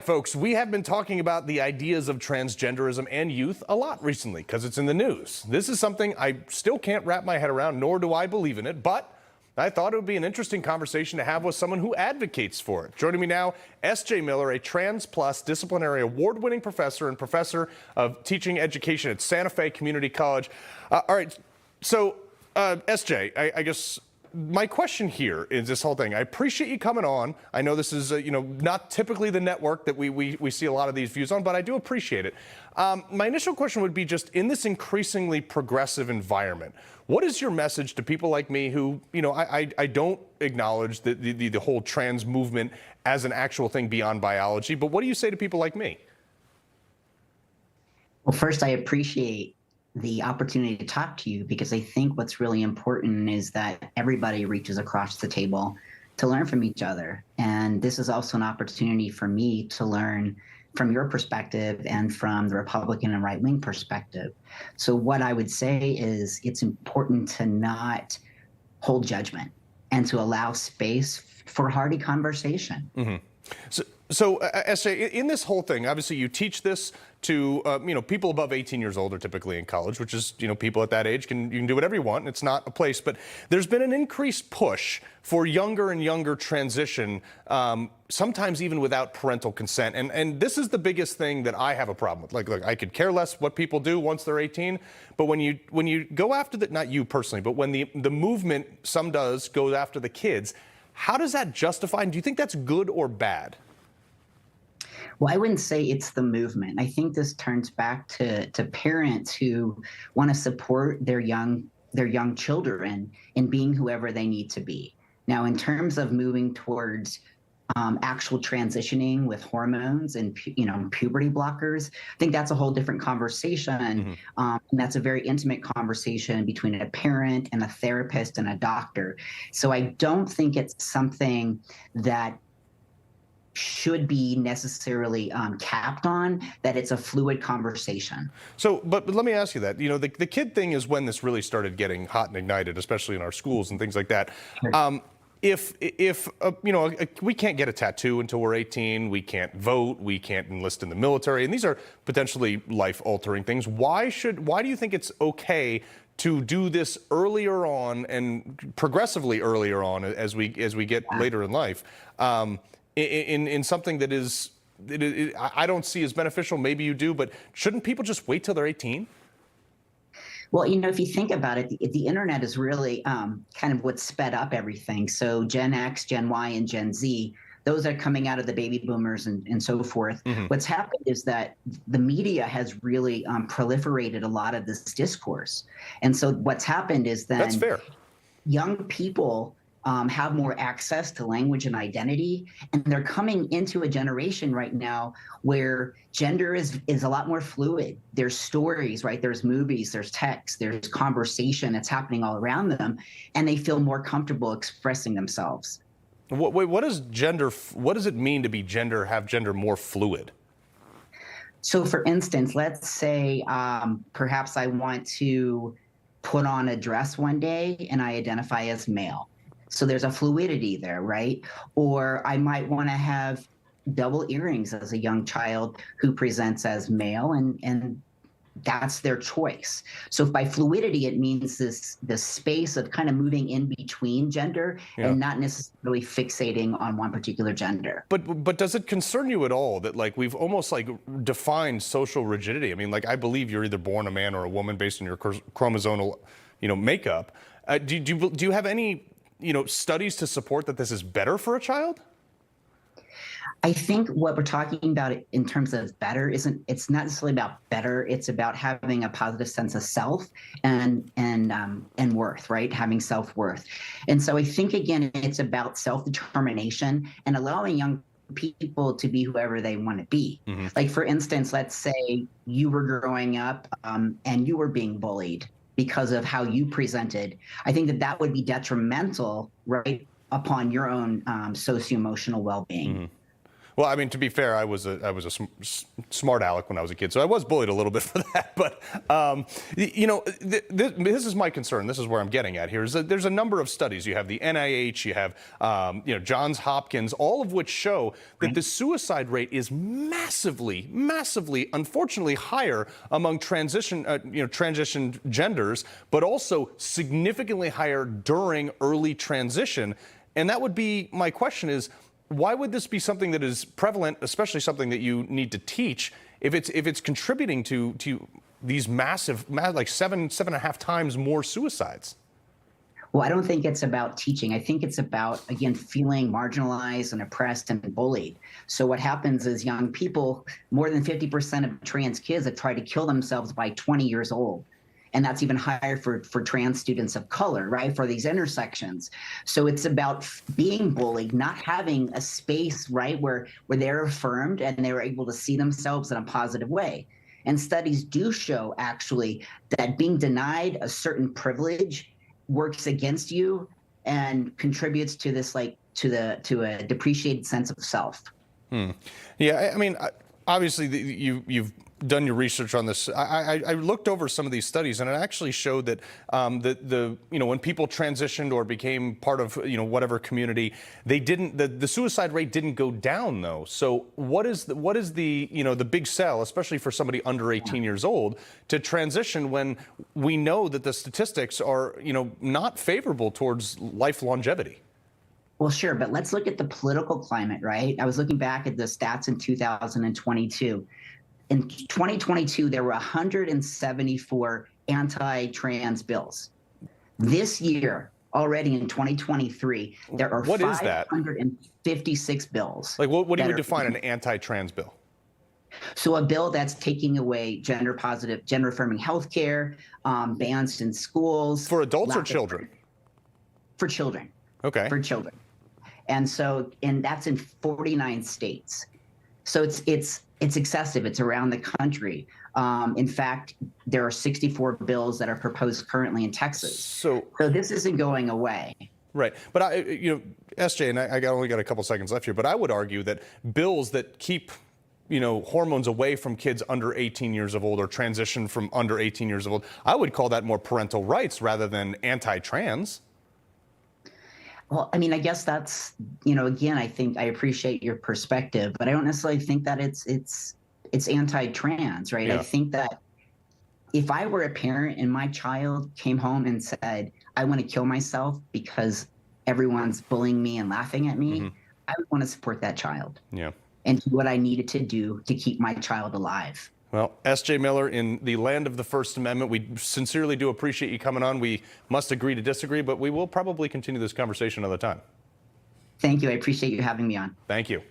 folks, we have been talking about the ideas of transgenderism and youth a lot recently because it's in the news. This is something I still can't wrap my head around, nor do I believe in it, but I thought it would be an interesting conversation to have with someone who advocates for it. Joining me now, S.J. Miller, a Trans Plus disciplinary award-winning professor and professor of teaching education at Santa Fe Community College. All right, so S.J., I guess my question here is this whole thing. I appreciate you coming on. I know this is, not typically the network that we see a lot of these views on, but I do appreciate it. My initial question would be just in this increasingly progressive environment, what is your message to people like me who, I don't acknowledge the whole trans movement as an actual thing beyond biology, but what do you say to people like me? Well, first, I appreciate the opportunity to talk to you because I think what's really important is that everybody reaches across the table to learn from each other. And this is also an opportunity for me to learn from your perspective and from the Republican and right-wing perspective. So what I would say is it's important to not hold judgment and to allow space for hearty conversation. Mm-hmm. So S.J., in this whole thing, obviously you teach this to, people above 18 years old are typically in college, which is, people at that age you can do whatever you want. And it's not a place, but there's been an increased push for younger and younger transition, sometimes even without parental consent. And this is the biggest thing that I have a problem with. Like, look, I could care less what people do once they're 18, but when you go after the, not you personally, but when the movement, some does, goes after the kids, how does that justify? And do you think that's good or bad? Well, I wouldn't say it's the movement. I think this turns back to parents who want to support their young children in being whoever they need to be. Now, in terms of moving towards actual transitioning with hormones and puberty blockers, I think that's a whole different conversation. Mm-hmm. And that's a very intimate conversation between a parent and a therapist and a doctor. So I don't think it's something that should be necessarily capped on, that it's a fluid conversation. So, but let me ask you that, the kid thing is when this really started getting hot and ignited, especially in our schools and things like that. Sure. If we can't get a tattoo until we're 18, we can't vote, we can't enlist in the military, and these are potentially life-altering things. Why do you think it's okay to do this earlier on and progressively earlier on as we get later in life? In something that I don't see as beneficial, maybe you do, but shouldn't people just wait till they're 18? Well, if you think about it, the internet is really kind of what sped up everything. So Gen X, Gen Y, and Gen Z, those are coming out of the baby boomers and so forth. Mm-hmm. What's happened is that the media has really proliferated a lot of this discourse. And so what's happened is that that's fair. Young people have more access to language and identity, and they're coming into a generation right now where gender is a lot more fluid. There's stories, right? There's movies, there's text, there's conversation that's happening all around them, and they feel more comfortable expressing themselves. What does it mean to be have gender more fluid? So for instance, let's say perhaps I want to put on a dress one day and I identify as male. So there's a fluidity there, right? Or I might want to have double earrings as a young child who presents as male, and that's their choice. So by fluidity, it means this space of kind of moving in between gender and not necessarily fixating on one particular gender. But does it concern you at all that we've almost defined social rigidity? I mean, I believe you're either born a man or a woman based on your chromosomal, makeup. Do you have any studies to support that this is better for a child? I think what we're talking about in terms of better it's not necessarily about better. It's about having a positive sense of self and worth, right? Having self-worth. And so I think, again, it's about self-determination and allowing young people to be whoever they want to be. Mm-hmm. Like, for instance, let's say you were growing up and you were being bullied because of how you presented. I think that would be detrimental, right, upon your own socio-emotional well-being. Mm-hmm. Well, I mean, to be fair, I was a smart aleck when I was a kid, so I was bullied a little bit for that. But this is my concern. This is where I'm getting at here. Is that there's a number of studies. You have the NIH, you have Johns Hopkins, all of which show that the suicide rate is massively, unfortunately, higher among transition genders, but also significantly higher during early transition. And that would be my question: is why would this be something that is prevalent, especially something that you need to teach, if it's contributing to these massive, like 7.5 times more suicides? Well, I don't think it's about teaching. I think it's about, again, feeling marginalized and oppressed and bullied. So what happens is young people, more than 50% of trans kids have tried to kill themselves by 20 years old. And that's even higher for trans students of color, right, for these intersections. So it's about being bullied, not having a space, right, where they're affirmed and they're able to see themselves in a positive way. And studies do show, actually, that being denied a certain privilege works against you and contributes to this, like, to a depreciated sense of self. Yeah, I mean, obviously, you've done your research on this. I looked over some of these studies, and it actually showed that when people transitioned or became part of whatever community, they didn't the suicide rate didn't go down though. So what is the big sell, especially for somebody under 18 years old, to transition when we know that the statistics are not favorable towards life longevity? Well, sure, but let's look at the political climate, right? I was looking back at the stats in 2022. In 2022, there were 174 anti-trans bills. This year, already in 2023, there are 556 bills. Like, what do you define an anti-trans bill? So a bill that's taking away gender-positive, gender-affirming healthcare, bans in schools. For adults or children? For children. Okay. For children. And that's in 49 states. So it's excessive. It's around the country. In fact, there are 64 bills that are proposed currently in Texas. So this isn't going away. Right. But SJ, and I only got a couple seconds left here, but I would argue that bills that keep hormones away from kids under 18 years of old or transition from under 18 years of old, I would call that more parental rights rather than anti-trans. Well, I mean, I guess that's, again, I think I appreciate your perspective, but I don't necessarily think that it's anti-trans, right? Yeah. I think that if I were a parent and my child came home and said, I want to kill myself because everyone's bullying me and laughing at me, I would want to support that child. Yeah. And do what I needed to do to keep my child alive. Well, S.J. Miller, in the land of the First Amendment, we sincerely do appreciate you coming on. We must agree to disagree, but we will probably continue this conversation another time. Thank you. I appreciate you having me on. Thank you.